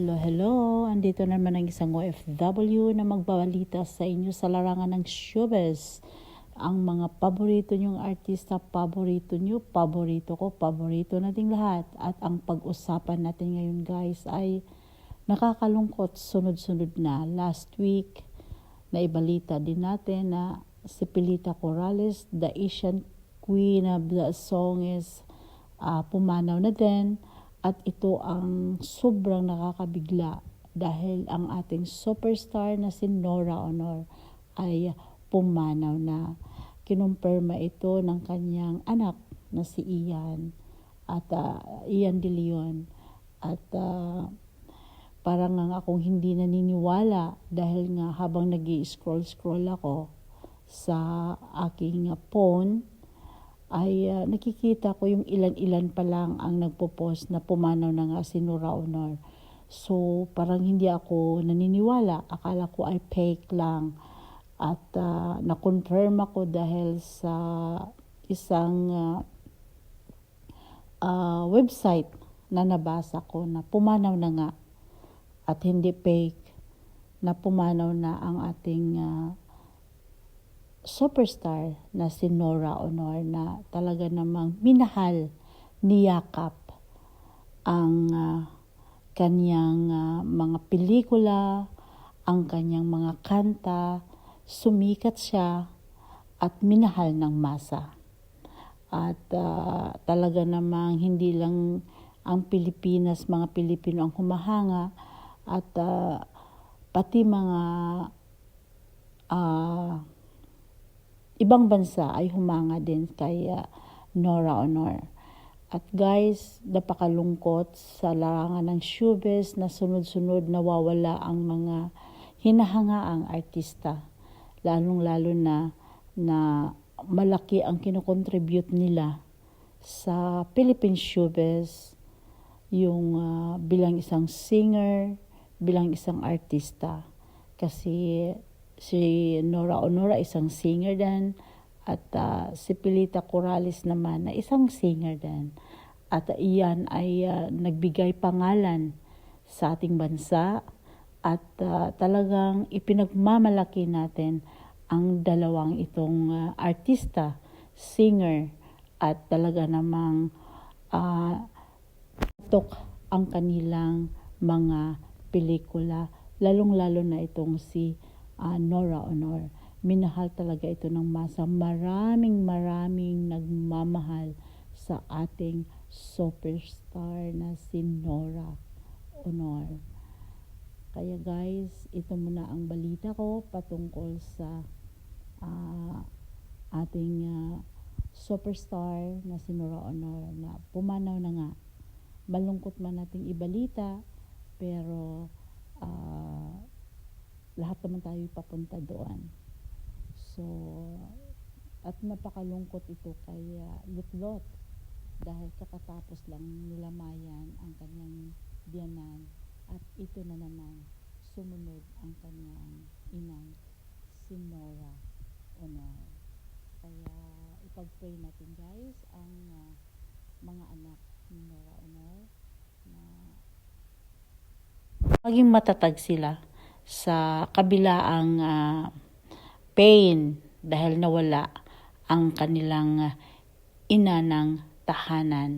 Hello, hello. Andito naman ang isang OFW na magbabalita sa inyo sa larangan ng showbiz. Ang mga paborito nyong artista, paborito nyo, paborito ko, paborito nating lahat. At ang pag-usapan natin ngayon guys ay nakakalungkot, sunod-sunod na. Last week, naibalita din natin na si Pilita Corrales, the Asian Queen of the Song is pumanaw na din. At ito ang sobrang nakakabigla dahil ang ating superstar na si Nora Aunor ay pumanaw na. Kinumpirma ito ng kanyang anak na si Ian at Ian De Leon. At parang nga akong hindi naniniwala dahil nga habang nag-i-scroll ako sa aking phone ay nakikita ko yung ilan-ilan pa lang ang nagpo-post na pumanaw na nga si Nora Aunor. So parang hindi ako naniniwala. Akala ko ay fake lang. At na-confirm ako dahil sa isang website na nabasa ko na pumanaw na nga. At hindi fake na pumanaw na ang ating superstar na si Nora Aunor na talaga namang minahal, niyakap ang kanyang mga pelikula, ang kanyang mga kanta, sumikat siya at minahal ng masa. At talaga namang hindi lang ang Pilipinas, mga Pilipino ang humahanga at pati mga ibang bansa ay humanga din kay Nora Aunor. At guys, napakalungkot sa larangan ng showbiz na sunod-sunod nawawala ang mga hinahangaang artista. Lalong-lalo na malaki ang kinocontribute nila sa Philippine showbiz, yung bilang isang singer, bilang isang artista. Kasi si Nora Aunor isang singer din at si Pilita Corrales naman na isang singer din. At iyan ay nagbigay pangalan sa ating bansa at talagang ipinagmamalaki natin ang dalawang itong artista, singer at talaga namang tok ang kanilang mga pelikula, lalong-lalo na itong si Nora Aunor. Minahal talaga ito ng masa. Maraming nagmamahal sa ating superstar na si Nora Aunor. Kaya guys, ito muna ang balita ko patungkol sa ating superstar na si Nora Aunor na pumanaw na nga. Malungkot man nating ibalita, pero lahat naman tayo papunta doon. So, at napakalungkot ito kay Lutlot dahil kakatapos lang nilamayan ang kanyang biyanan at ito na naman sumunod ang kanyang inang si Nora Aunor. Kaya ipag-pray natin guys ang mga anak ni Nora Aunor na maging matatag sila sa kabilaang pain dahil nawala ang kanilang ina ng tahanan.